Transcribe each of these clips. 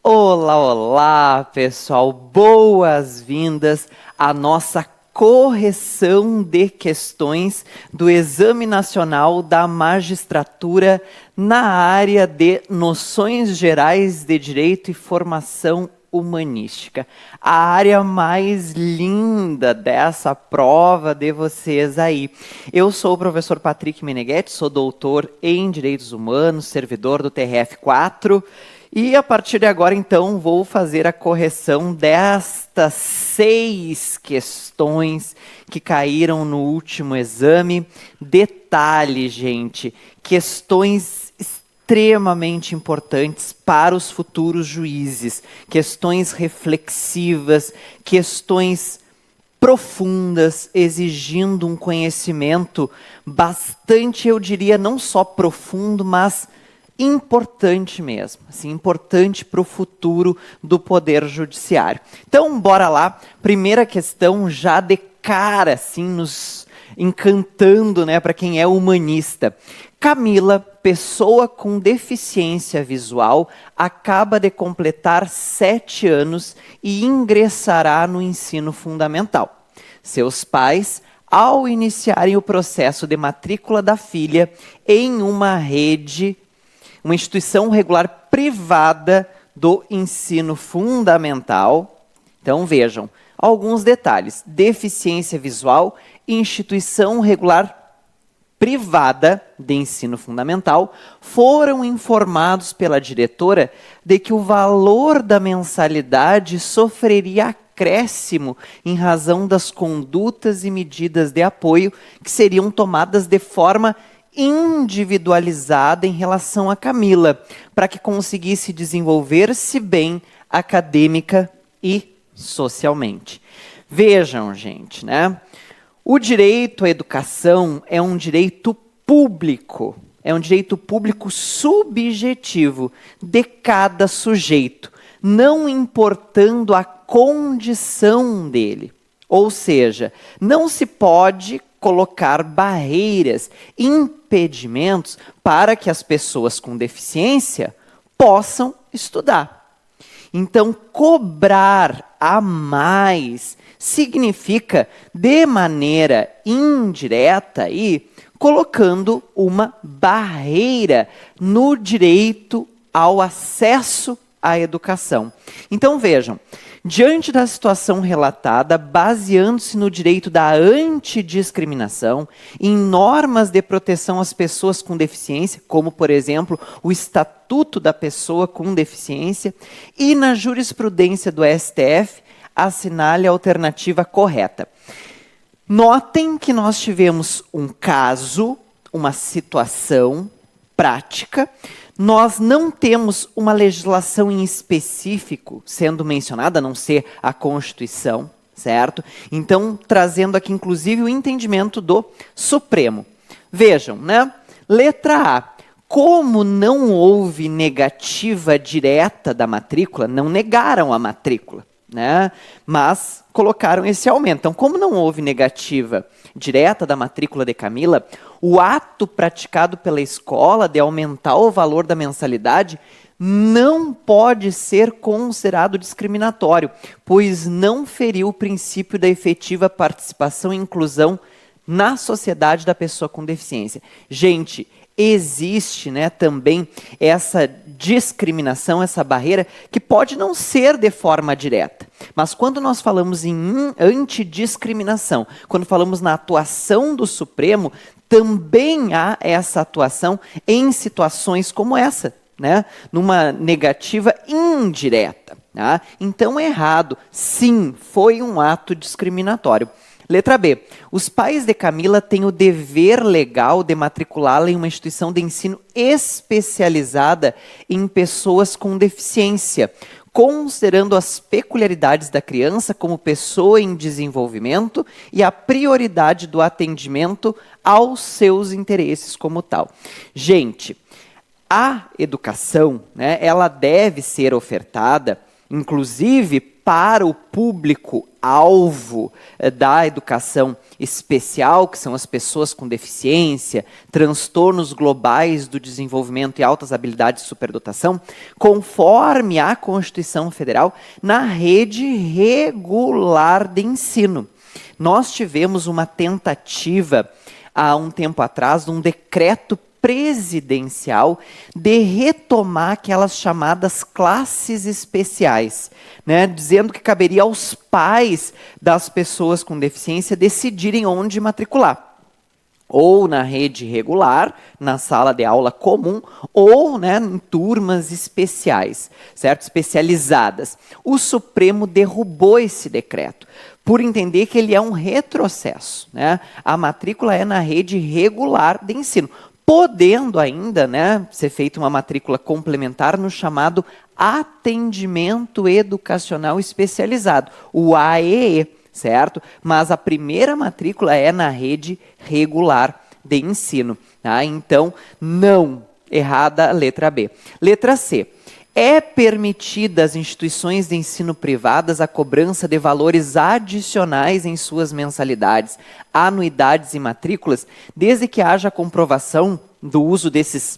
Olá, olá, pessoal. Boas-vindas à nossa correção de questões do Exame Nacional da Magistratura na área de Noções Gerais de Direito e Formação Humanística. A área mais linda dessa prova de vocês aí. Eu sou o professor Patrick Meneghetti, sou doutor em Direitos Humanos, servidor do TRF4, e a partir de agora, então, vou fazer a correção destas 6 questões que caíram no último exame. Detalhe, gente, questões extremamente importantes para os futuros juízes, questões reflexivas, questões profundas, exigindo um conhecimento bastante, eu diria, não só profundo, mas importante mesmo, assim, importante para o futuro do Poder Judiciário. Então, bora lá. Primeira questão, já de cara, assim, nos encantando, né, para quem é humanista. Camila, pessoa com deficiência visual, acaba de completar 7 anos e ingressará no ensino fundamental. Seus pais, ao iniciarem o processo de matrícula da filha em uma instituição regular privada do ensino fundamental. Então, vejam, alguns detalhes. Deficiência visual, instituição regular privada de ensino fundamental, foram informados pela diretora de que o valor da mensalidade sofreria acréscimo em razão das condutas e medidas de apoio que seriam tomadas de forma individualizada em relação a Camila, para que conseguisse desenvolver-se bem acadêmica e socialmente. Vejam, gente, né? O direito à educação é um direito público, subjetivo de cada sujeito, não importando a condição dele. Ou seja, não se pode colocar barreiras, impedimentos para que as pessoas com deficiência possam estudar. Então, cobrar a mais significa, de maneira indireta, colocando uma barreira no direito ao acesso à educação. Então, vejam, diante da situação relatada, baseando-se no direito da antidiscriminação, em normas de proteção às pessoas com deficiência, como, por exemplo, o Estatuto da Pessoa com Deficiência, e na jurisprudência do STF, assinale a alternativa correta. Notem que nós tivemos um caso, uma situação prática. Nós não temos uma legislação em específico sendo mencionada, a não ser a Constituição, certo? Então, trazendo aqui, inclusive, o entendimento do Supremo. Vejam, né? Letra A. Como não houve negativa direta da matrícula, não negaram a matrícula, né? Mas colocaram esse aumento. Então, como não houve negativa direta da matrícula de Camila, o ato praticado pela escola de aumentar o valor da mensalidade não pode ser considerado discriminatório, pois não feriu o princípio da efetiva participação e inclusão na sociedade da pessoa com deficiência. Gente, existe, né, também essa discriminação, essa barreira, que pode não ser de forma direta. Mas quando nós falamos em antidiscriminação, quando falamos na atuação do Supremo, também há essa atuação em situações como essa, né, numa negativa indireta. Tá? Então é errado. Sim, foi um ato discriminatório. Letra B. Os pais de Camila têm o dever legal de matriculá-la em uma instituição de ensino especializada em pessoas com deficiência, considerando as peculiaridades da criança como pessoa em desenvolvimento e a prioridade do atendimento aos seus interesses como tal. Gente, a educação, né, ela deve ser ofertada inclusive para o público-alvo da educação especial, que são as pessoas com deficiência, transtornos globais do desenvolvimento e altas habilidades de superdotação, conforme a Constituição Federal, na rede regular de ensino. Nós tivemos uma tentativa, há um tempo atrás, de um decreto presidencial de retomar aquelas chamadas classes especiais, né, dizendo que caberia aos pais das pessoas com deficiência decidirem onde matricular. Ou na rede regular, na sala de aula comum, ou, né, em turmas especiais, certo? Especializadas. O Supremo derrubou esse decreto, por entender que ele é um retrocesso, né? A matrícula é na rede regular de ensino, podendo ainda, né, ser feita uma matrícula complementar no chamado atendimento educacional especializado, o AEE, certo? Mas a primeira matrícula é na rede regular de ensino, tá? Então, não, errada, letra B. Letra C. É permitida às instituições de ensino privadas a cobrança de valores adicionais em suas mensalidades, anuidades e matrículas, desde que haja comprovação do uso desses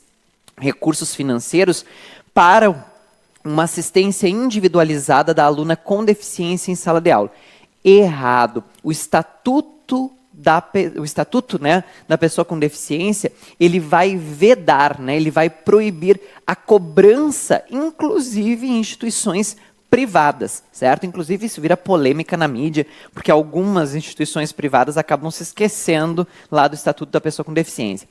recursos financeiros para uma assistência individualizada da aluna com deficiência em sala de aula. Errado. O estatuto né, da pessoa com deficiência, ele vai vedar, né, ele vai proibir a cobrança, inclusive em instituições privadas, certo? Inclusive isso vira polêmica na mídia, porque algumas instituições privadas acabam se esquecendo lá do Estatuto da Pessoa com Deficiência.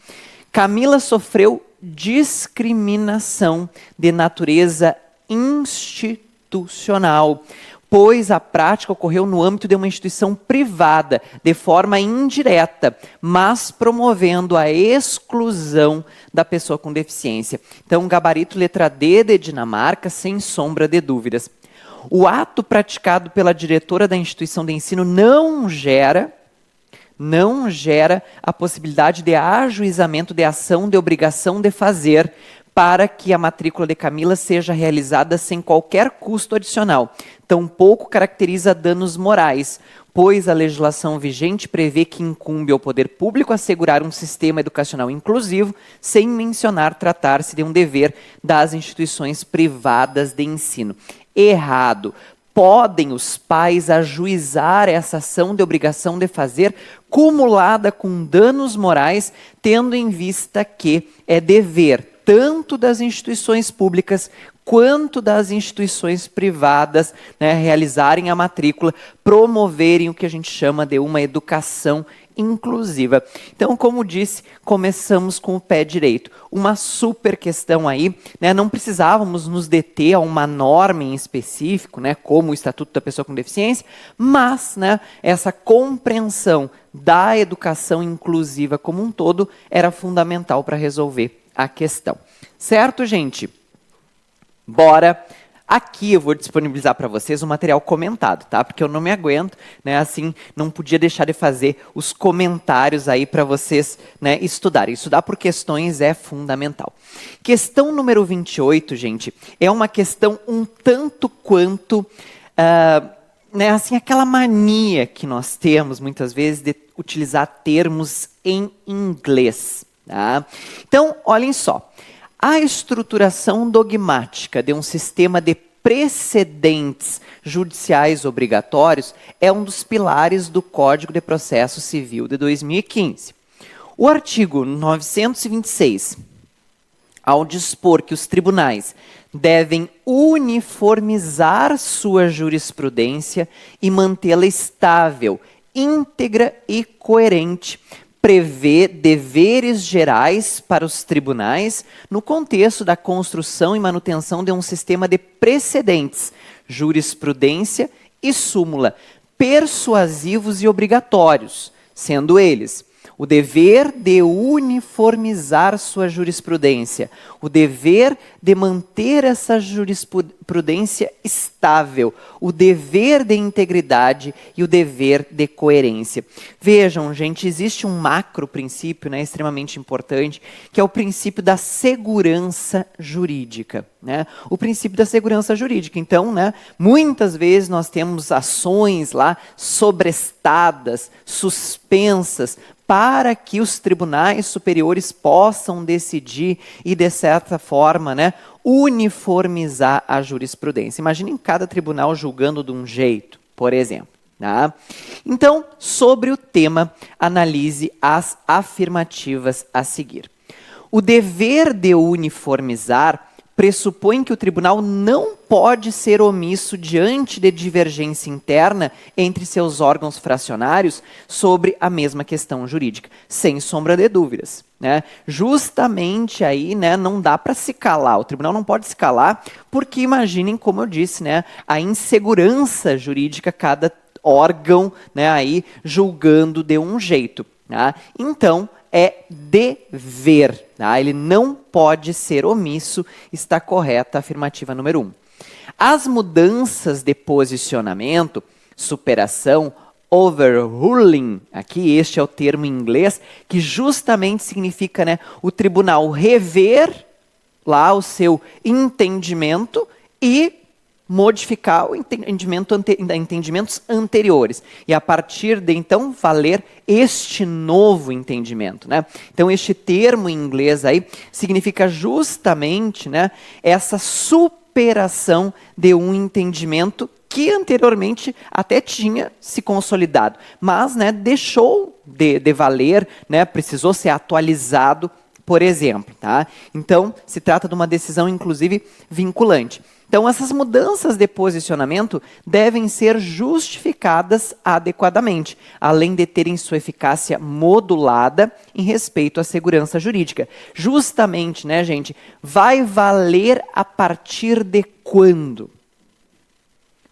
Camila sofreu discriminação de natureza institucional, pois a prática ocorreu no âmbito de uma instituição privada, de forma indireta, mas promovendo a exclusão da pessoa com deficiência. Então, gabarito letra D de Dinamarca, sem sombra de dúvidas. O ato praticado pela diretora da instituição de ensino não gera a possibilidade de ajuizamento de ação de obrigação de fazer, para que a matrícula de Camila seja realizada sem qualquer custo adicional. Tampouco caracteriza danos morais, pois a legislação vigente prevê que incumbe ao poder público assegurar um sistema educacional inclusivo, sem mencionar tratar-se de um dever das instituições privadas de ensino. Errado. Podem os pais ajuizar essa ação de obrigação de fazer, cumulada com danos morais, tendo em vista que é dever tanto das instituições públicas quanto das instituições privadas, né, realizarem a matrícula, promoverem o que a gente chama de uma educação inclusiva. Então, como disse, começamos com o pé direito. Uma super questão aí, né, não precisávamos nos deter a uma norma em específico, né, como o Estatuto da Pessoa com Deficiência, mas, né, essa compreensão da educação inclusiva como um todo era fundamental para resolver a questão. Certo, gente? Bora! Aqui eu vou disponibilizar para vocês o material comentado, tá? Porque eu não me aguento, né? Assim, não podia deixar de fazer os comentários aí para vocês, né, estudarem. Estudar por questões é fundamental. Questão número 28, gente, é uma questão um tanto quanto, né, assim, aquela mania que nós temos muitas vezes de utilizar termos em inglês. Tá? Então, olhem só. A estruturação dogmática de um sistema de precedentes judiciais obrigatórios é um dos pilares do Código de Processo Civil de 2015. O artigo 926, ao dispor que os tribunais devem uniformizar sua jurisprudência e mantê-la estável, íntegra e coerente, prevê deveres gerais para os tribunais no contexto da construção e manutenção de um sistema de precedentes, jurisprudência e súmula, persuasivos e obrigatórios, sendo eles o dever de uniformizar sua jurisprudência, o dever de manter essa jurisprudência estável, o dever de integridade e o dever de coerência. Vejam, gente, existe um macro princípio, né, extremamente importante, que é o princípio da segurança jurídica. Né? O princípio da segurança jurídica. Então, né, muitas vezes nós temos ações lá sobrestadas, suspensas, para que os tribunais superiores possam decidir e, de certa forma, né, uniformizar a jurisprudência. Imaginem cada tribunal julgando de um jeito, por exemplo. Tá? Então, sobre o tema, analise as afirmativas a seguir. O dever de uniformizar pressupõe que o tribunal não pode ser omisso diante de divergência interna entre seus órgãos fracionários sobre a mesma questão jurídica, sem sombra de dúvidas. Né? Justamente aí, né, não dá para se calar, o tribunal não pode se calar, porque imaginem, como eu disse, né, a insegurança jurídica, cada órgão, né, aí julgando de um jeito. Tá? Então, é dever, tá? Ele não pode ser omisso, está correta a afirmativa número 1. As mudanças de posicionamento, superação, overruling, aqui este é o termo em inglês, que justamente significa, né, o tribunal rever lá o seu entendimento e modificar o entendimentos anteriores. E a partir de então valer este novo entendimento. Né? Então este termo em inglês aí significa justamente, né, essa superação de um entendimento que anteriormente até tinha se consolidado, mas, né, deixou de valer, né, precisou ser atualizado, por exemplo. Tá? Então se trata de uma decisão inclusive vinculante. Então, essas mudanças de posicionamento devem ser justificadas adequadamente, além de terem sua eficácia modulada em respeito à segurança jurídica. Justamente, né, gente, vai valer a partir de quando?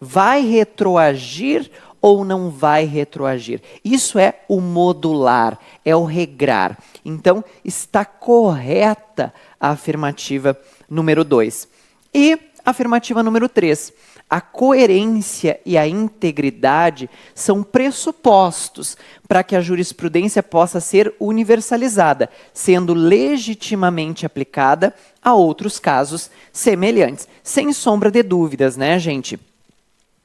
Vai retroagir ou não vai retroagir? Isso é o modular, é o regrar. Então, está correta a afirmativa número 2. E afirmativa número 3. A coerência e a integridade são pressupostos para que a jurisprudência possa ser universalizada, sendo legitimamente aplicada a outros casos semelhantes. Sem sombra de dúvidas, né, gente?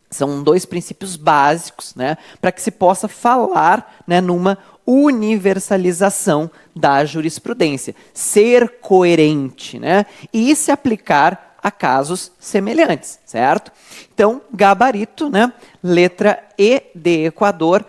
São 2 princípios básicos, né, para que se possa falar, né, numa universalização da jurisprudência. Ser coerente, né, e se aplicar a casos semelhantes, certo? Então, gabarito, né? Letra E de Equador,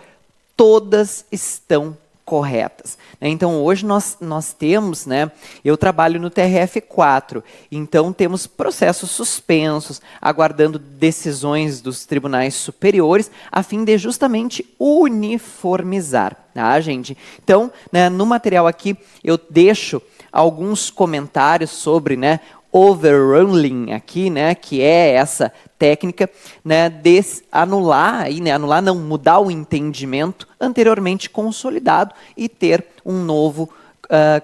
todas estão corretas. Então, hoje nós temos, né? Eu trabalho no TRF4, então temos processos suspensos, aguardando decisões dos tribunais superiores, a fim de justamente uniformizar, tá, gente? Então, né, no material aqui, eu deixo alguns comentários sobre, né, overruling aqui, né, que é essa técnica, né, de anular, aí, né, anular não, mudar o entendimento anteriormente consolidado e ter um novo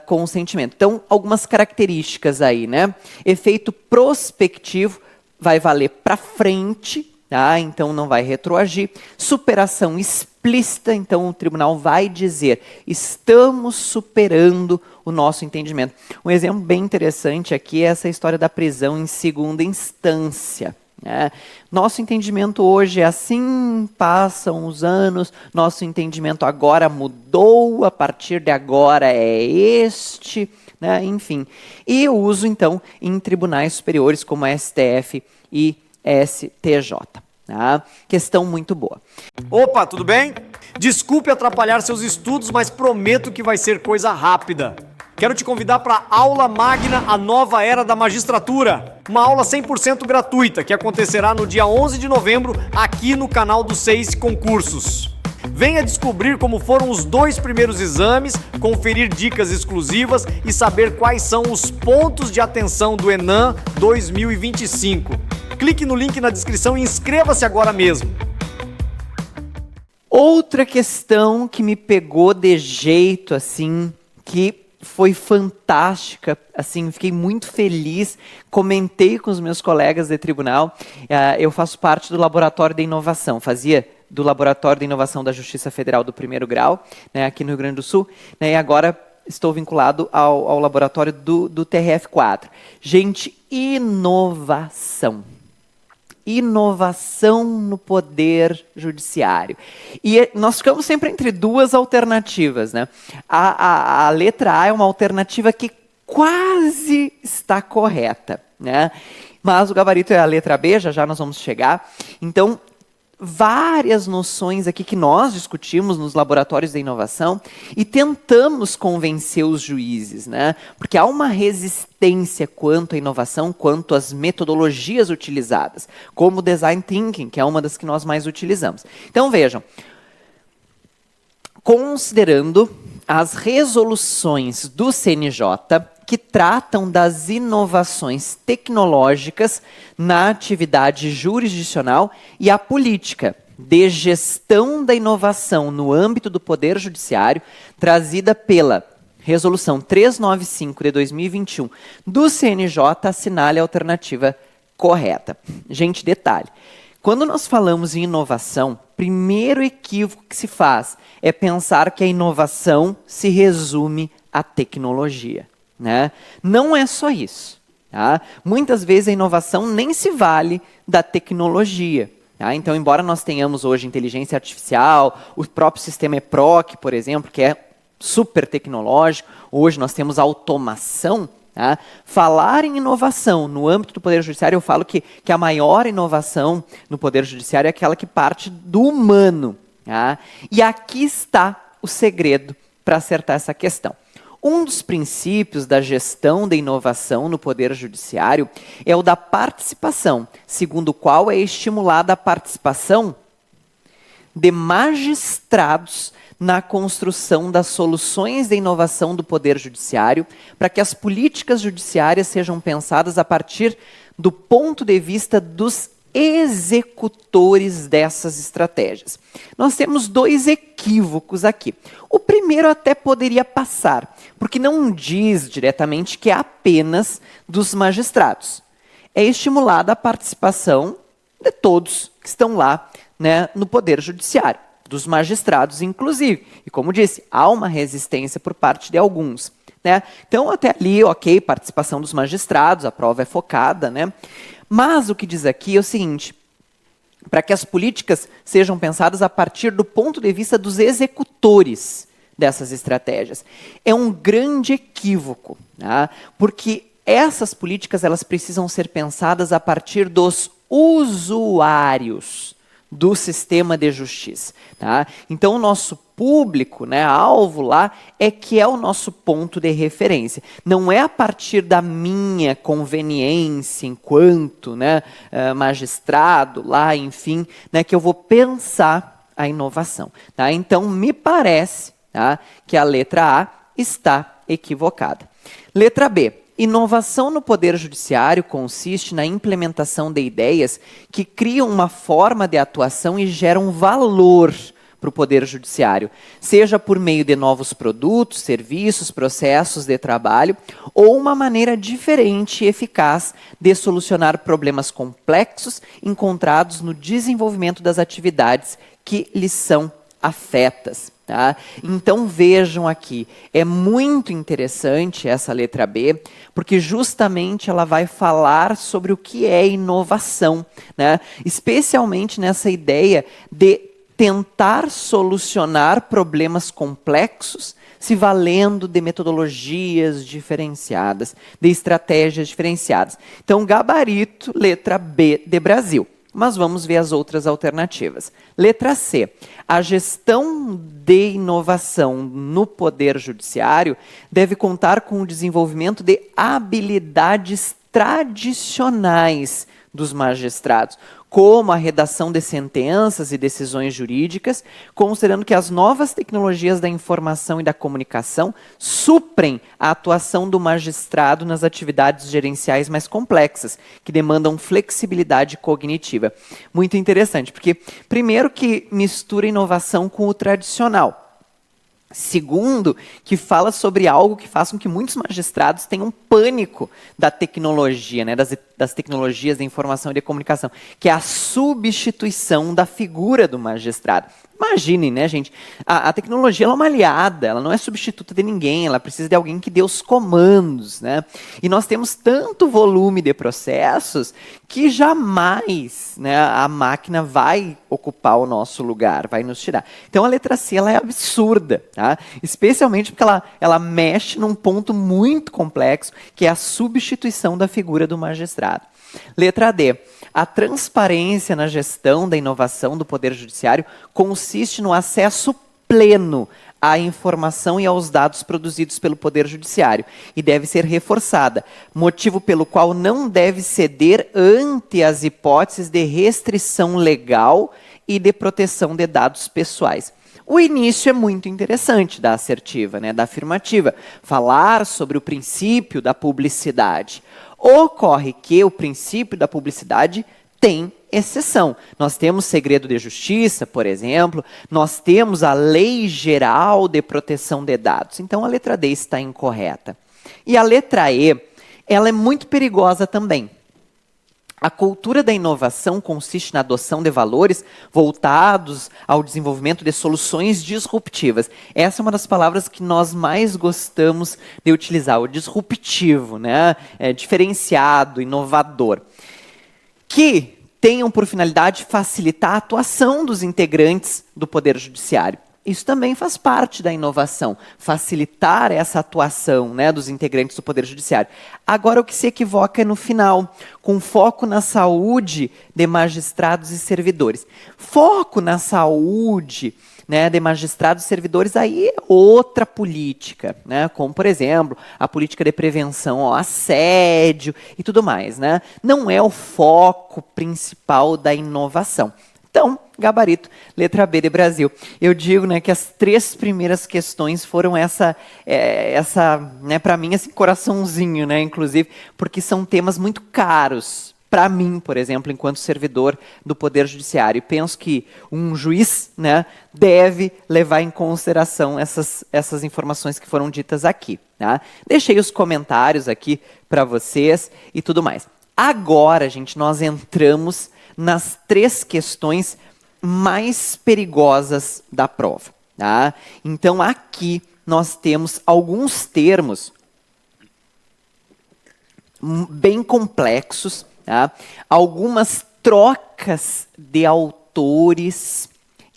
consentimento. Então, algumas características aí, né? Efeito prospectivo vai valer para frente, tá? Então não vai retroagir. Superação explícita, então o tribunal vai dizer, estamos superando o nosso entendimento. Um exemplo bem interessante aqui é essa história da prisão em segunda instância. Né? Nosso entendimento hoje é assim, passam os anos, nosso entendimento agora mudou, a partir de agora é este, né? Enfim. E o uso, então, em tribunais superiores como a STF e STJ. Tá? Questão muito boa. Opa, tudo bem? Desculpe atrapalhar seus estudos, mas prometo que vai ser coisa rápida. Quero te convidar para a Aula Magna, a nova era da magistratura. Uma aula 100% gratuita que acontecerá no dia 11 de novembro aqui no canal do Seis Concursos. Venha descobrir como foram os 2 primeiros exames, conferir dicas exclusivas e saber quais são os pontos de atenção do ENAM 2025. Clique no link na descrição e inscreva-se agora mesmo. Outra questão que me pegou de jeito, assim, que foi fantástica, assim, fiquei muito feliz, comentei com os meus colegas de tribunal, eu faço parte do Laboratório de Inovação, fazia do Laboratório de Inovação da Justiça Federal do primeiro grau, né, aqui no Rio Grande do Sul, né, e agora estou vinculado ao laboratório do TRF4. Gente, inovação. Inovação no poder judiciário. E nós ficamos sempre entre duas alternativas, né? A letra A é uma alternativa que quase está correta, né? Mas o gabarito é a letra B, já nós vamos chegar. Então, várias noções aqui que nós discutimos nos laboratórios de inovação e tentamos convencer os juízes, né? Porque há uma resistência quanto à inovação, quanto às metodologias utilizadas, como o design thinking, que é uma das que nós mais utilizamos. Então vejam, considerando as resoluções do CNJ que tratam das inovações tecnológicas na atividade jurisdicional e a política de gestão da inovação no âmbito do Poder Judiciário, trazida pela Resolução 395 de 2021 do CNJ, assinale a alternativa correta. Gente, detalhe. Quando nós falamos em inovação, primeiro equívoco que se faz é pensar que a inovação se resume à tecnologia, né? Não é só isso. Tá? Muitas vezes a inovação nem se vale da tecnologia. Tá? Então, embora nós tenhamos hoje inteligência artificial, o próprio sistema EPROC, por exemplo, que é super tecnológico, hoje nós temos automação. Tá? Falar em inovação no âmbito do Poder Judiciário, eu falo que a maior inovação no Poder Judiciário é aquela que parte do humano. Tá? E aqui está o segredo para acertar essa questão. Um dos princípios da gestão da inovação no Poder Judiciário é o da participação, segundo o qual é estimulada a participação de magistrados na construção das soluções de inovação do Poder Judiciário, para que as políticas judiciárias sejam pensadas a partir do ponto de vista dos executores dessas estratégias. Nós temos dois equívocos aqui. O primeiro até poderia passar, porque não diz diretamente que é apenas dos magistrados. É estimulada a participação de todos que estão lá, né, no Poder Judiciário, dos magistrados inclusive. E como disse, há uma resistência por parte de alguns. Né? Então até ali, ok, participação dos magistrados, a prova é focada, né? Mas o que diz aqui é o seguinte, para que as políticas sejam pensadas a partir do ponto de vista dos executores dessas estratégias. É um grande equívoco, tá? Porque essas políticas elas precisam ser pensadas a partir dos usuários do sistema de justiça. Tá? Então, o nosso público, né, alvo lá, é que é o nosso ponto de referência. Não é a partir da minha conveniência enquanto, né, magistrado lá, enfim, né, que eu vou pensar a inovação. Tá? Então, me parece, tá, que a letra A está equivocada. Letra B. Inovação no Poder Judiciário consiste na implementação de ideias que criam uma forma de atuação e geram valor para o Poder Judiciário, seja por meio de novos produtos, serviços, processos de trabalho, ou uma maneira diferente e eficaz de solucionar problemas complexos encontrados no desenvolvimento das atividades que lhes são afetas. Tá? Então vejam aqui, é muito interessante essa letra B, porque justamente ela vai falar sobre o que é inovação, né? Especialmente nessa ideia de tentar solucionar problemas complexos se valendo de metodologias diferenciadas, de estratégias diferenciadas. Então, gabarito, letra B de Brasil. Mas vamos ver as outras alternativas. Letra C. A gestão de inovação no Poder Judiciário deve contar com o desenvolvimento de habilidades tradicionais dos magistrados, como a redação de sentenças e decisões jurídicas, considerando que as novas tecnologias da informação e da comunicação suprem a atuação do magistrado nas atividades gerenciais mais complexas, que demandam flexibilidade cognitiva. Muito interessante, porque primeiro que mistura inovação com o tradicional. Segundo, que fala sobre algo que faz com que muitos magistrados tenham pânico da tecnologia, né, das tecnologias da informação e da comunicação, que é a substituição da figura do magistrado. Imaginem, né, gente? A tecnologia ela é uma aliada, ela não é substituta de ninguém, ela precisa de alguém que dê os comandos, né? E nós temos tanto volume de processos que jamais, né, a máquina vai ocupar o nosso lugar, vai nos tirar. Então a letra C ela é absurda, tá? Especialmente porque ela mexe num ponto muito complexo, que é a substituição da figura do magistrado. Letra D. A transparência na gestão da inovação do Poder Judiciário consiste no acesso pleno à informação e aos dados produzidos pelo Poder Judiciário e deve ser reforçada, motivo pelo qual não deve ceder ante as hipóteses de restrição legal e de proteção de dados pessoais. O início é muito interessante da assertiva, né, da afirmativa, falar sobre o princípio da publicidade. Ocorre que o princípio da publicidade tem exceção. Nós temos segredo de justiça, por exemplo, nós temos a Lei Geral de Proteção de Dados. Então a letra D está incorreta. E a letra E, ela é muito perigosa também. A cultura da inovação consiste na adoção de valores voltados ao desenvolvimento de soluções disruptivas. Essa é uma das palavras que nós mais gostamos de utilizar, o disruptivo, né? Diferenciado, inovador. Que tenham por finalidade facilitar a atuação dos integrantes do Poder Judiciário. Isso também faz parte da inovação, facilitar essa atuação, né, dos integrantes do Poder Judiciário. Agora, o que se equivoca é no final, com foco na saúde de magistrados e servidores. Foco na saúde, né, de magistrados e servidores, aí é outra política, né, como, por exemplo, a política de prevenção ao assédio e tudo mais, né? Não é o foco principal da inovação. Então, gabarito, letra B de Brasil. Eu digo, né, que as 3 primeiras questões foram essa né, para mim, assim, coraçãozinho, né, inclusive, porque são temas muito caros para mim, por exemplo, enquanto servidor do Poder Judiciário. E penso que um juiz, né, deve levar em consideração essas informações que foram ditas aqui. Tá? Deixei os comentários aqui para vocês e tudo mais. Agora, gente, nós entramos nas 3 questões mais perigosas da prova. Tá? Então, aqui nós temos alguns termos bem complexos, tá? Algumas trocas de autores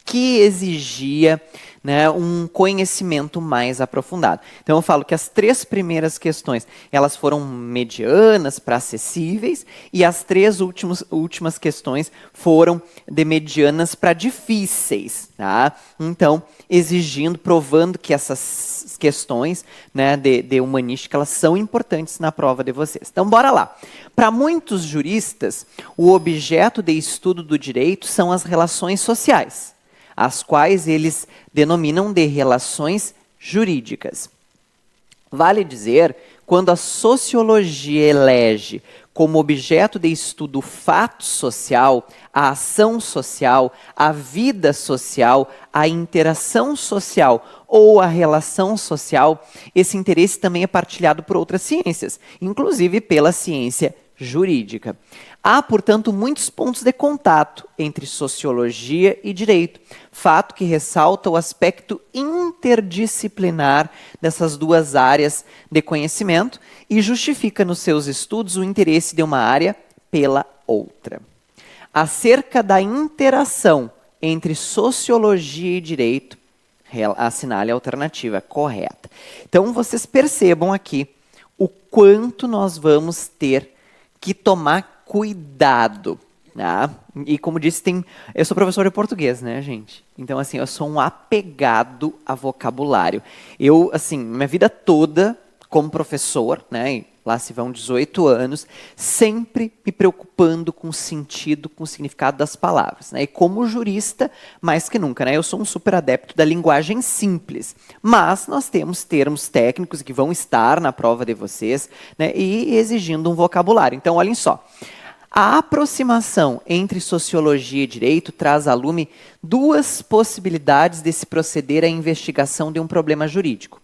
que exigia, né, um conhecimento mais aprofundado. Então eu falo que as 3 primeiras questões elas foram medianas para acessíveis e as 3 últimas questões foram de medianas para difíceis, tá? Então exigindo, provando que essas questões, né, de humanística elas são importantes na prova de vocês. Então bora lá. Para muitos juristas, o objeto de estudo do direito são as relações sociais, as quais eles denominam de relações jurídicas. Vale dizer, quando a sociologia elege como objeto de estudo o fato social, a ação social, a vida social, a interação social ou a relação social, esse interesse também é partilhado por outras ciências, inclusive pela ciência jurídica. Há, portanto, muitos pontos de contato entre sociologia e direito, fato que ressalta o aspecto interdisciplinar dessas 2 áreas de conhecimento e justifica nos seus estudos o interesse de uma área pela outra. Acerca da interação entre sociologia e direito, assinale a alternativa correta. Então, vocês percebam aqui o quanto nós vamos ter que tomar cuidado, tá? E como disse, eu sou professor de português, né, gente? Então, assim, eu sou um apegado a vocabulário. Eu, assim, minha vida toda como professor, né, lá se vão 18 anos, sempre me preocupando com o sentido, com o significado das palavras, né? E como jurista, mais que nunca, né? Eu sou um super adepto da linguagem simples, mas nós temos termos técnicos que vão estar na prova de vocês, né? E exigindo um vocabulário. Então, olhem só. A aproximação entre sociologia e direito traz a lume duas possibilidades de se proceder à investigação de um problema jurídico.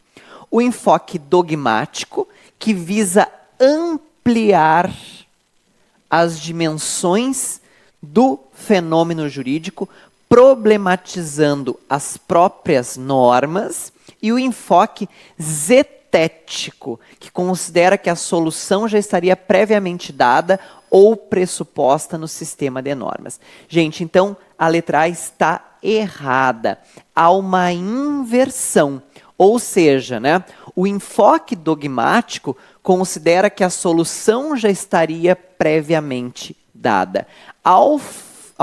O enfoque dogmático, que visa ampliar as dimensões do fenômeno jurídico, problematizando as próprias normas, e o enfoque zetético, que considera que a solução já estaria previamente dada ou pressuposta no sistema de normas. Gente, então a letra A está errada. Há uma inversão. Ou seja, né, o enfoque dogmático considera que a solução já estaria previamente dada, ao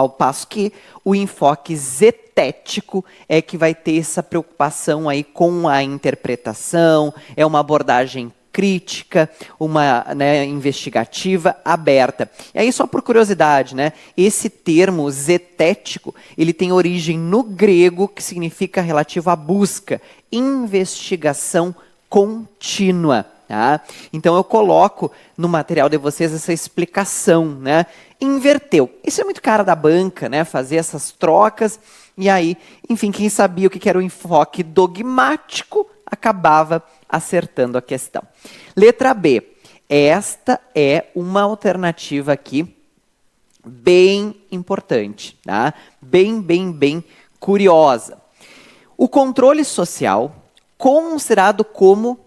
passo que o enfoque zetético é que vai ter essa preocupação aí com a interpretação, é uma abordagem crítica, uma, né, investigativa, aberta. E aí, só por curiosidade, né, esse termo zetético, ele tem origem no grego, que significa relativo à busca, investigação contínua. Tá? Então eu coloco no material de vocês essa explicação, né? Inverteu. Isso é muito cara da banca, né? Fazer essas trocas. E aí, enfim, quem sabia o que era o enfoque dogmático acabava acertando a questão. Letra B. Esta é uma alternativa aqui bem importante, tá? Bem curiosa. O controle social, considerado como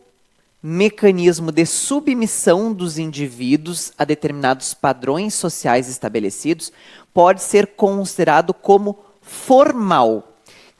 mecanismo de submissão dos indivíduos a determinados padrões sociais estabelecidos, pode ser considerado como formal,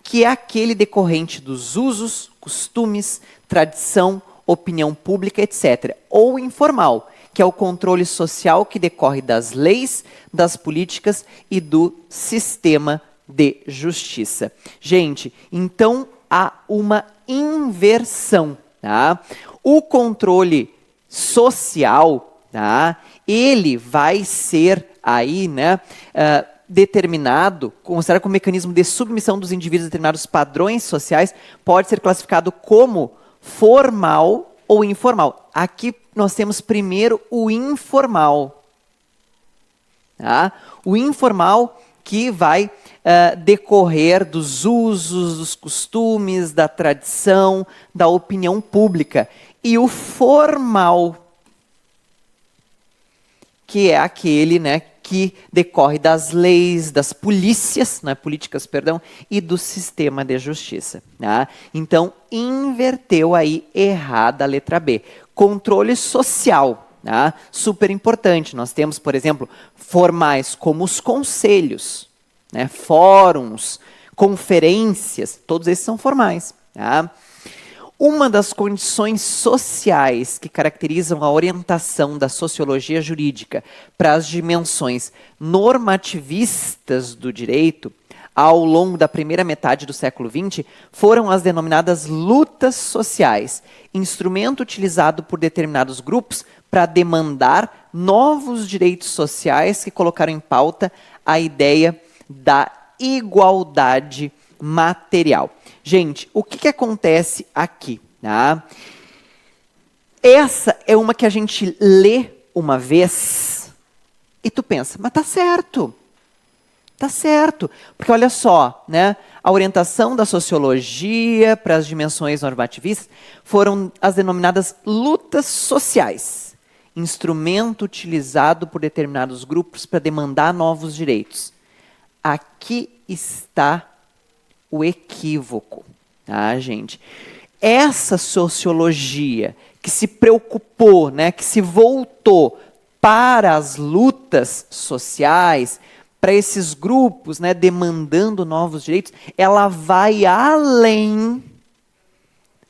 que é aquele decorrente dos usos, costumes, tradição, opinião pública, etc. Ou informal, que é o controle social que decorre das leis, das políticas e do sistema de justiça. Gente, então há uma inversão. Tá? O controle social, tá? Ele vai ser aí, né, determinado, considerado como mecanismo de submissão dos indivíduos a determinados padrões sociais, pode ser classificado como formal ou informal. Aqui nós temos primeiro o informal. Tá? O informal que vai decorrer dos usos, dos costumes, da tradição, da opinião pública. E o formal, que é aquele, né, que decorre das leis, das políticas, e do sistema de justiça. Tá? Então, inverteu aí errada a letra B. Controle social, tá? Super importante. Nós temos, por exemplo, formais como os conselhos, né, fóruns, conferências, todos esses são formais. Tá? Uma das condições sociais que caracterizam a orientação da sociologia jurídica para as dimensões normativistas do direito, ao longo da primeira metade do século XX, foram as denominadas lutas sociais, instrumento utilizado por determinados grupos para demandar novos direitos sociais que colocaram em pauta a ideia da igualdade material. Gente, o que acontece aqui? Tá? Essa é uma que a gente lê uma vez e tu pensa, mas tá certo. Tá certo. Porque olha só, né? A orientação da sociologia para as dimensões normativistas foram as denominadas lutas sociais, instrumento utilizado por determinados grupos para demandar novos direitos. Aqui está o equívoco, tá, gente? Essa sociologia que se preocupou, né, que se voltou para as lutas sociais, para esses grupos, né, demandando novos direitos, ela vai além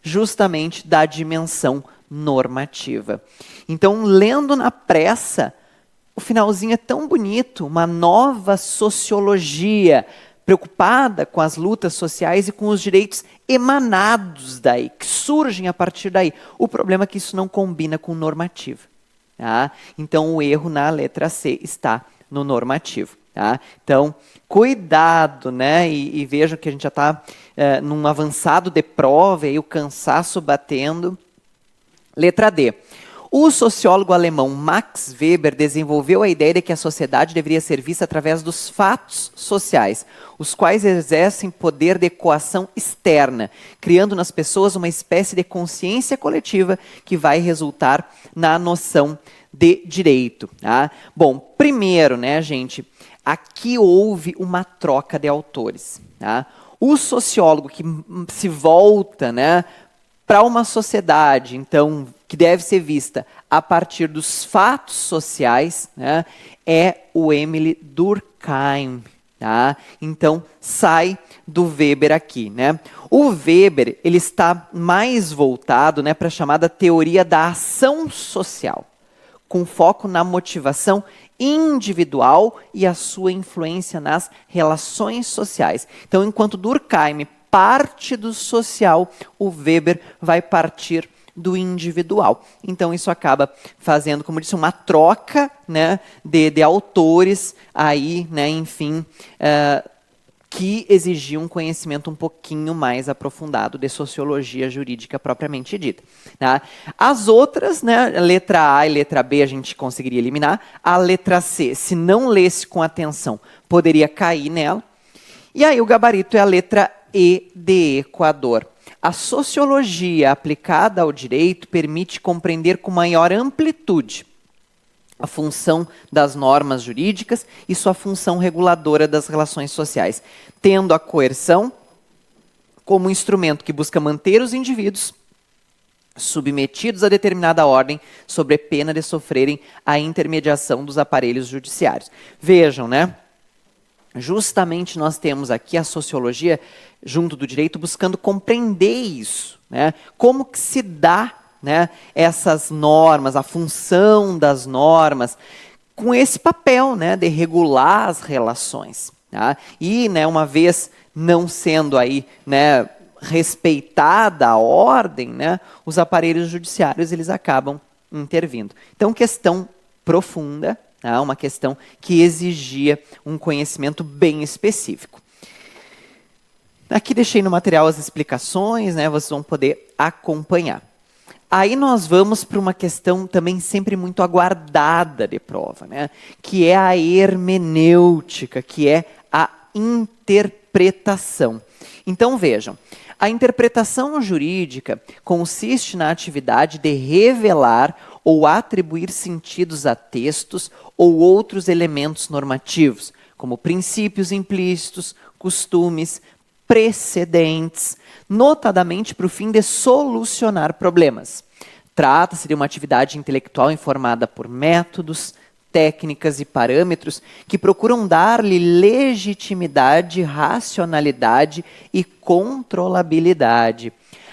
justamente da dimensão normativa. Então, lendo na pressa, o finalzinho é tão bonito, uma nova sociologia preocupada com as lutas sociais e com os direitos emanados daí, que surgem a partir daí. O problema é que isso não combina com normativa. Tá? Então, o erro na letra C está no normativo. Tá? Então, cuidado, né? E vejam que a gente já está num avançado de prova, e o cansaço batendo. Letra D. O sociólogo alemão Max Weber desenvolveu a ideia de que a sociedade deveria ser vista através dos fatos sociais, os quais exercem poder de coação externa, criando nas pessoas uma espécie de consciência coletiva que vai resultar na noção de direito. Tá? Bom, primeiro, né, gente, aqui houve uma troca de autores. Tá? O sociólogo que se volta, né, para uma sociedade, então, que deve ser vista a partir dos fatos sociais, né, é o Emile Durkheim. Tá? Então, sai do Weber aqui. Né? O Weber ele está mais voltado, né, para a chamada teoria da ação social, com foco na motivação individual e a sua influência nas relações sociais. Então, enquanto Durkheim parte do social, o Weber vai partir do individual. Então, isso acaba fazendo, como eu disse, uma troca, né, de autores aí, né, enfim, que exigiam um conhecimento um pouquinho mais aprofundado de sociologia jurídica propriamente dita. Tá? As outras, né, letra A e letra B, a gente conseguiria eliminar. A letra C, se não lesse com atenção, poderia cair nela. E aí o gabarito é a letra E de Equador. A sociologia aplicada ao direito permite compreender com maior amplitude a função das normas jurídicas e sua função reguladora das relações sociais, tendo a coerção como instrumento que busca manter os indivíduos submetidos a determinada ordem, sob pena de sofrerem a intermediação dos aparelhos judiciários. Vejam, né? Justamente nós temos aqui a sociologia, junto do direito, buscando compreender isso. Né? Como que se dá, né, essas normas, a função das normas, com esse papel, né, de regular as relações. Tá? E, né, uma vez não sendo aí, né, respeitada a ordem, né, os aparelhos judiciários eles acabam intervindo. Então, questão profunda, tá? Uma questão que exigia um conhecimento bem específico. Aqui deixei no material as explicações, né, vocês vão poder acompanhar. Aí nós vamos para uma questão também sempre muito aguardada de prova, né, que é a hermenêutica, que é a interpretação. Então vejam, a interpretação jurídica consiste na atividade de revelar ou atribuir sentidos a textos ou outros elementos normativos, como princípios implícitos, costumes, precedentes, notadamente para o fim de solucionar problemas. Trata-se de uma atividade intelectual informada por métodos, técnicas e parâmetros que procuram dar-lhe legitimidade, racionalidade e controlabilidade.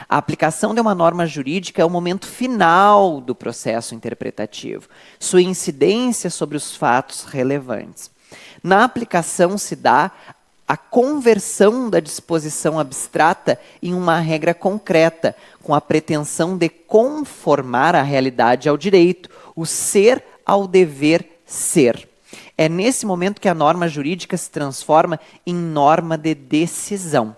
A aplicação de uma norma jurídica é o momento final do processo interpretativo, sua incidência sobre os fatos relevantes. Na aplicação se dá a conversão da disposição abstrata em uma regra concreta, com a pretensão de conformar a realidade ao direito, o ser ao dever ser. É nesse momento que a norma jurídica se transforma em norma de decisão.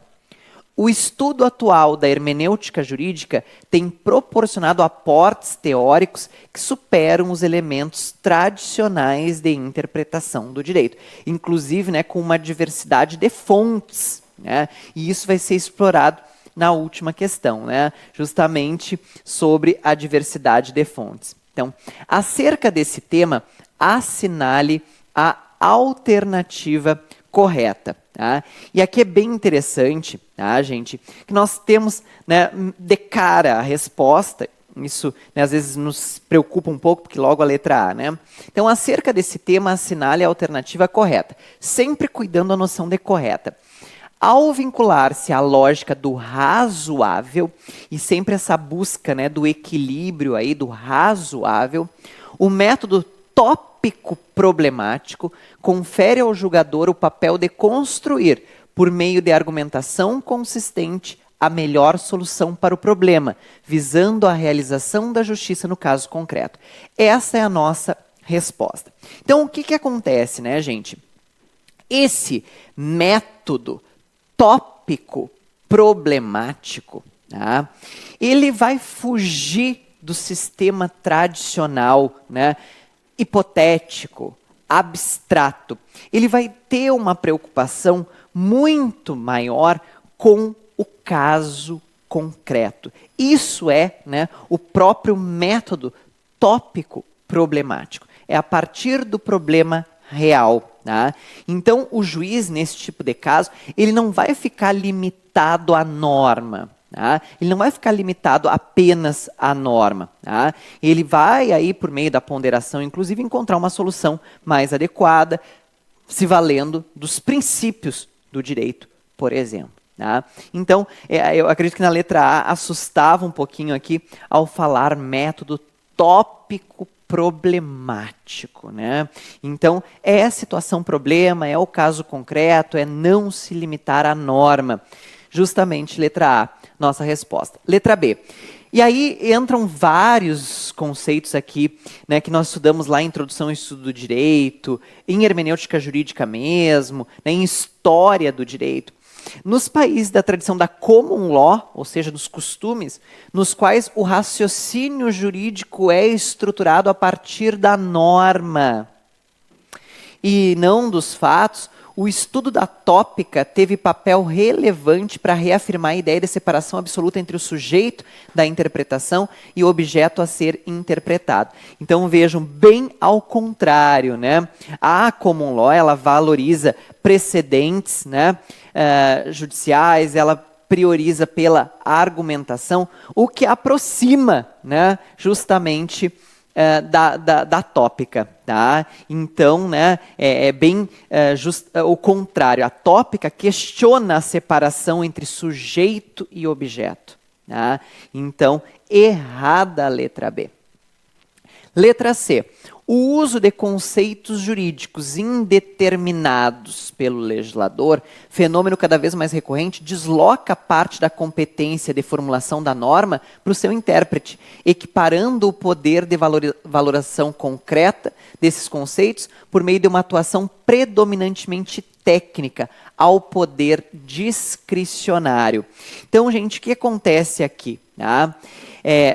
O estudo atual da hermenêutica jurídica tem proporcionado aportes teóricos que superam os elementos tradicionais de interpretação do direito, inclusive, né, com uma diversidade de fontes, né, e isso vai ser explorado na última questão, né, justamente sobre a diversidade de fontes. Então, acerca desse tema, assinale a alternativa correta. Tá? E aqui é bem interessante, tá, gente, que nós temos, né, de cara a resposta, isso, né, às vezes nos preocupa um pouco, porque logo a letra A. Né? Então, acerca desse tema, assinale a alternativa correta, sempre cuidando da noção de correta. Ao vincular-se à lógica do razoável, e sempre essa busca, né, do equilíbrio aí, do razoável, o método tópico problemático confere ao julgador o papel de construir, por meio de argumentação consistente, a melhor solução para o problema, visando a realização da justiça no caso concreto. Essa é a nossa resposta. Então, o que acontece, né, gente? Esse método tópico problemático, tá? Ele vai fugir do sistema tradicional, né, hipotético, abstrato. Ele vai ter uma preocupação muito maior com o caso concreto. Isso é, né, o próprio método tópico problemático. É a partir do problema real. Tá? Então, o juiz, nesse tipo de caso, ele não vai ficar limitado à norma. Tá? Ele não vai ficar limitado apenas à norma. Tá? Ele vai, aí, por meio da ponderação, inclusive, encontrar uma solução mais adequada, se valendo dos princípios do direito, por exemplo. Tá? Então, eu acredito que na letra A assustava um pouquinho aqui ao falar método tópico problemático, né? Então, é a situação problema, é o caso concreto, é não se limitar à norma. Justamente, letra A, nossa resposta. Letra B. E aí entram vários conceitos aqui, né, que nós estudamos lá em Introdução ao Estudo do Direito, em hermenêutica jurídica mesmo, né, em história do direito. Nos países da tradição da common law, ou seja, dos costumes, nos quais o raciocínio jurídico é estruturado a partir da norma e não dos fatos, o estudo da tópica teve papel relevante para reafirmar a ideia de separação absoluta entre o sujeito da interpretação e o objeto a ser interpretado. Então vejam, bem ao contrário, né? A common law, ela valoriza precedentes, né, judiciais, ela prioriza pela argumentação, o que aproxima, né, justamente da tópica. Tá? Então, né, é bem o contrário. A tópica questiona a separação entre sujeito e objeto. Tá? Então, errada a letra B. Letra C. O uso de conceitos jurídicos indeterminados pelo legislador, fenômeno cada vez mais recorrente, desloca parte da competência de formulação da norma para o seu intérprete, equiparando o poder de valoração concreta desses conceitos por meio de uma atuação predominantemente técnica ao poder discricionário. Então, gente, o que acontece aqui? Tá?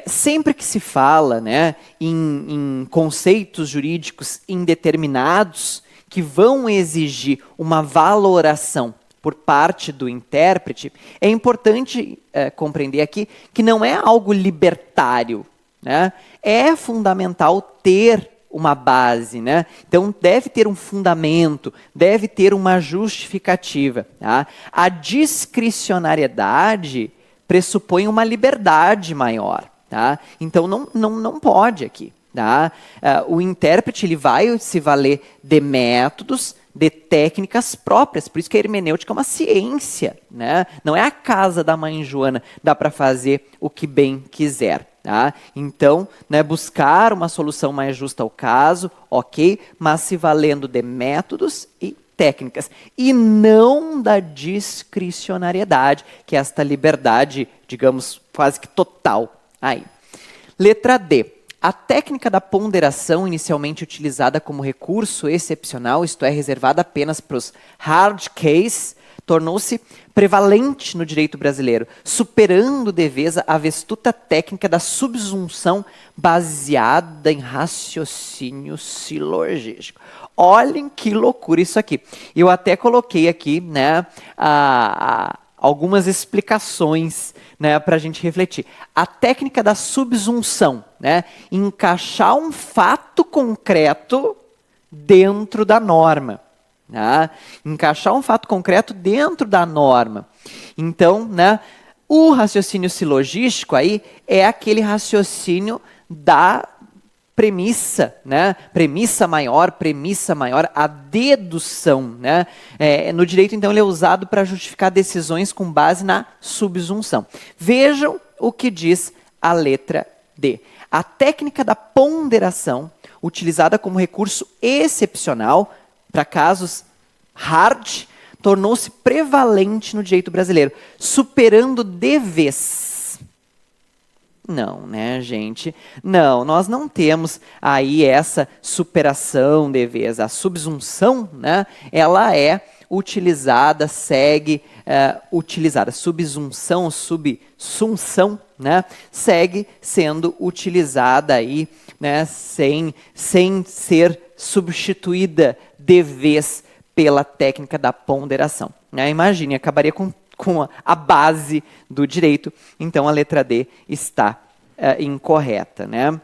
Sempre que se fala, né, em conceitos jurídicos indeterminados que vão exigir uma valoração por parte do intérprete, é importante compreender aqui que não é algo libertário. Né? É fundamental ter uma base, né? Então deve ter um fundamento, deve ter uma justificativa. Tá? A discricionariedade pressupõe uma liberdade maior. Tá? Então não pode aqui. Tá? O intérprete ele vai se valer de métodos, de técnicas próprias, por isso que a hermenêutica é uma ciência. Né? Não é a casa da mãe Joana, dá para fazer o que bem quiser. Tá? Então, né, buscar uma solução mais justa ao caso, ok, mas se valendo de métodos e técnicas, e não da discricionariedade, que é esta liberdade, digamos, quase que total. Aí. Letra D. A técnica da ponderação, inicialmente utilizada como recurso excepcional, isto é, reservada apenas para os hard cases, tornou-se prevalente no direito brasileiro, superando de vez a astuta técnica da subsunção baseada em raciocínio silogístico. Olhem que loucura isso aqui. Eu até coloquei aqui, né, algumas explicações, né, para a gente refletir. A técnica da subsunção, né, encaixar um fato concreto dentro da norma. Né? Encaixar um fato concreto dentro da norma. Então, né, o raciocínio silogístico aí é aquele raciocínio da premissa, né? Premissa maior, a dedução. Né? No direito, então, ele é usado para justificar decisões com base na subsunção. Vejam o que diz a letra D. A técnica da ponderação, utilizada como recurso excepcional para casos hard, tornou-se prevalente no direito brasileiro, superando de vez. Não, né, gente? Não, nós não temos aí essa superação de vez. A subsunção, né, ela é utilizada, segue utilizada. Subsunção, subsunção, né, segue sendo utilizada aí, né, sem ser substituída de vez pela técnica da ponderação. Imagine, acabaria com a base do direito, então a letra D está incorreta. Né?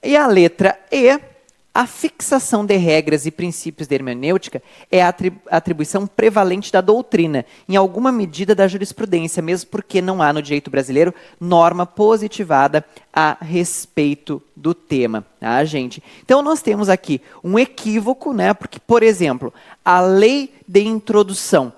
E a letra E, a fixação de regras e princípios de hermenêutica é a atribuição prevalente da doutrina, em alguma medida da jurisprudência, mesmo porque não há no direito brasileiro norma positivada a respeito do tema. Tá, gente? Então nós temos aqui um equívoco, né? Porque, por exemplo, a lei de introdução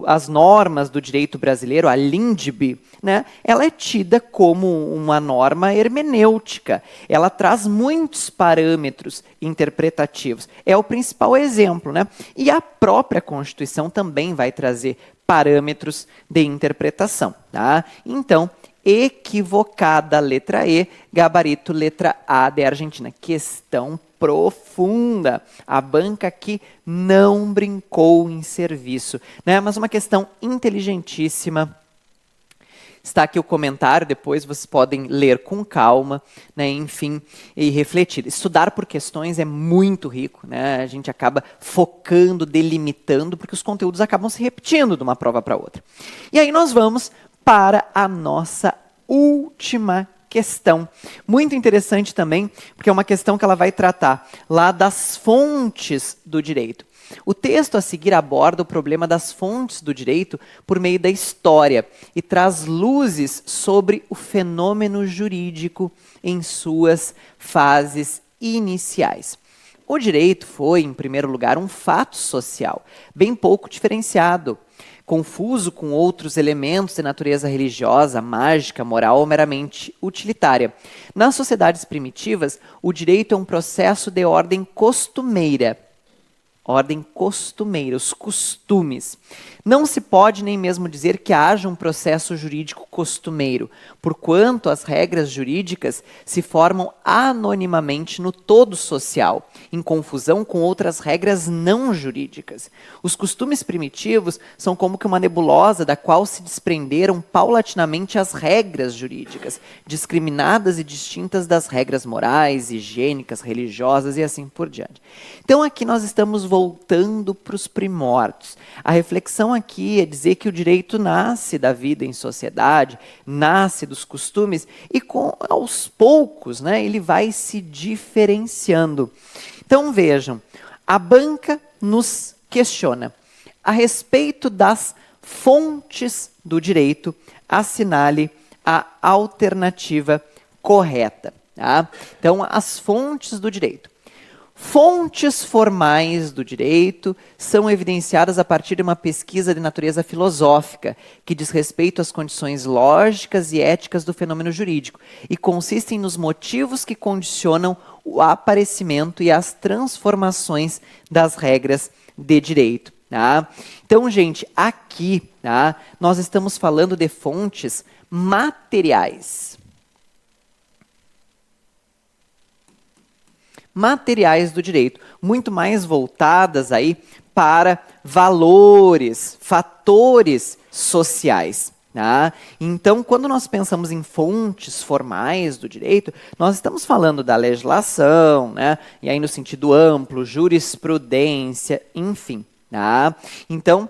às normas do direito brasileiro, a LINDB, né, ela é tida como uma norma hermenêutica. Ela traz muitos parâmetros interpretativos. É o principal exemplo. Né? E a própria Constituição também vai trazer parâmetros de interpretação. Tá? Então, equivocada a letra E, gabarito letra A de Argentina. Questão profunda. A banca aqui não brincou em serviço, né? Mas uma questão inteligentíssima. Está aqui o comentário, depois vocês podem ler com calma, né? Enfim, e refletir. Estudar por questões é muito rico, né? A gente acaba focando, delimitando, porque os conteúdos acabam se repetindo de uma prova para outra. E aí nós vamos para a nossa última questão. Muito interessante também, porque é uma questão que ela vai tratar lá das fontes do direito. O texto a seguir aborda o problema das fontes do direito por meio da história e traz luzes sobre o fenômeno jurídico em suas fases iniciais. O direito foi, em primeiro lugar, um fato social, bem pouco diferenciado, confuso com outros elementos de natureza religiosa, mágica, moral ou meramente utilitária. Nas sociedades primitivas, o direito é um processo de ordem costumeira. Ordem costumeira, os costumes. Não se pode nem mesmo dizer que haja um processo jurídico costumeiro, porquanto as regras jurídicas se formam anonimamente no todo social, em confusão com outras regras não jurídicas. Os costumes primitivos são como que uma nebulosa da qual se desprenderam paulatinamente as regras jurídicas, discriminadas e distintas das regras morais, higiênicas, religiosas e assim por diante. Então aqui nós estamos voltando para os primórdios. A reflexão aqui é dizer que o direito nasce da vida em sociedade, nasce dos costumes e aos poucos, né, ele vai se diferenciando. Então vejam, a banca nos questiona a respeito das fontes do direito, assinale a alternativa correta. Tá? Então, as fontes do direito. Fontes formais do direito são evidenciadas a partir de uma pesquisa de natureza filosófica, que diz respeito às condições lógicas e éticas do fenômeno jurídico, e consistem nos motivos que condicionam o aparecimento e as transformações das regras de direito. Tá? Então, gente, aqui tá, nós estamos falando de fontes materiais. Materiais do direito, muito mais voltadas aí para valores, fatores sociais. Tá? Então, quando nós pensamos em fontes formais do direito, nós estamos falando da legislação, né? E aí no sentido amplo, jurisprudência, enfim. Tá? Então,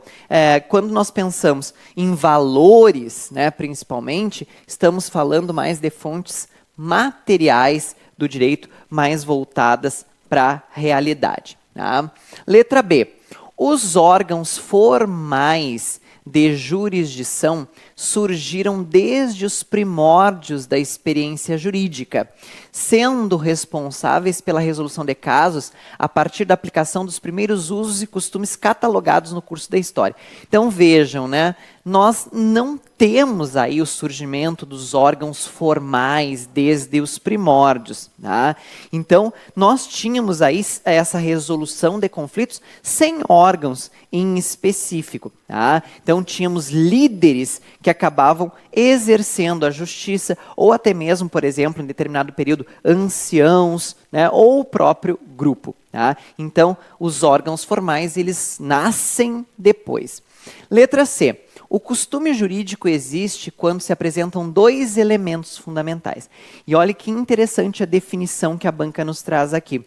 quando nós pensamos em valores, né, principalmente, estamos falando mais de fontes materiais do direito, mais voltadas para a realidade. Tá? Letra B. Os órgãos formais de jurisdição surgiram desde os primórdios da experiência jurídica, sendo responsáveis pela resolução de casos a partir da aplicação dos primeiros usos e costumes catalogados no curso da história. Então vejam, né? Nós não temos aí o surgimento dos órgãos formais desde os primórdios. Tá? Então, nós tínhamos aí essa resolução de conflitos sem órgãos em específico. Tá? Então, tínhamos líderes que acabavam exercendo a justiça, ou até mesmo, por exemplo, em determinado período, anciãos, né? Ou o próprio grupo. Tá? Então, os órgãos formais, eles nascem depois. Letra C. O costume jurídico existe quando se apresentam dois elementos fundamentais. E olha que interessante a definição que a banca nos traz aqui.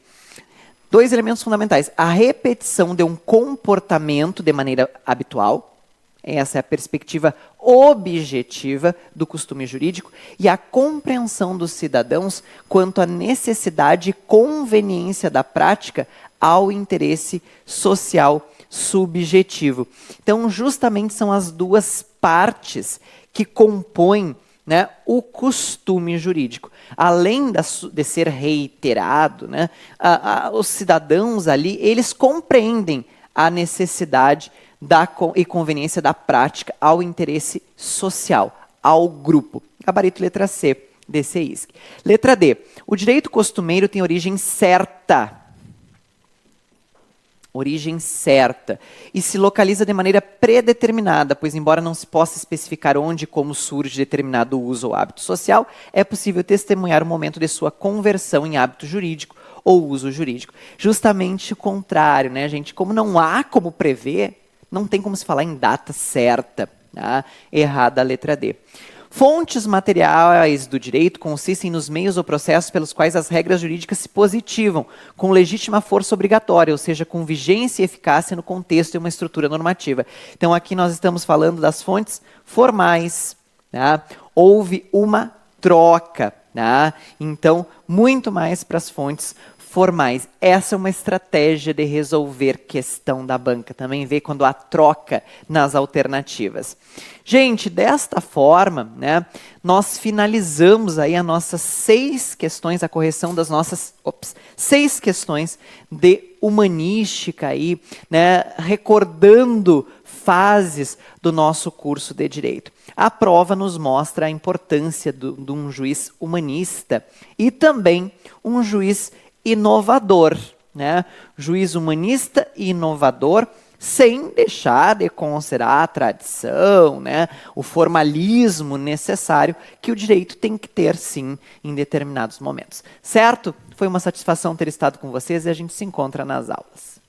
Dois elementos fundamentais. A repetição de um comportamento de maneira habitual. Essa é a perspectiva objetiva do costume jurídico. E a compreensão dos cidadãos quanto à necessidade e conveniência da prática ao interesse social subjetivo. Então, justamente são as duas partes que compõem, né, o costume jurídico. Além de ser reiterado, né, os cidadãos ali, eles compreendem a necessidade e conveniência da prática ao interesse social, ao grupo. Gabarito letra C, desse ISC. Letra D. O direito costumeiro tem origem certa. Origem certa, e se localiza de maneira predeterminada, pois embora não se possa especificar onde e como surge determinado uso ou hábito social, é possível testemunhar o momento de sua conversão em hábito jurídico ou uso jurídico. Justamente o contrário, né, gente? Como não há como prever, não tem como se falar em data certa. Tá? Errada a letra D. Fontes materiais do direito consistem nos meios ou processos pelos quais as regras jurídicas se positivam, com legítima força obrigatória, ou seja, com vigência e eficácia no contexto de uma estrutura normativa. Então, aqui nós estamos falando das fontes formais. Tá? Houve uma troca. Tá? Então, muito mais para as fontes formais. Essa é uma estratégia de resolver questão da banca. Também vê quando há troca nas alternativas. Gente, desta forma, né, nós finalizamos aí as nossas 6 questões, a correção das nossas 6 questões de humanística aí, né, recordando fases do nosso curso de Direito. A prova nos mostra a importância de um juiz humanista e também um juiz inovador, né? Juiz humanista e inovador, sem deixar de considerar a tradição, né? O formalismo necessário que o direito tem que ter, sim, em determinados momentos. Certo? Foi uma satisfação ter estado com vocês e a gente se encontra nas aulas.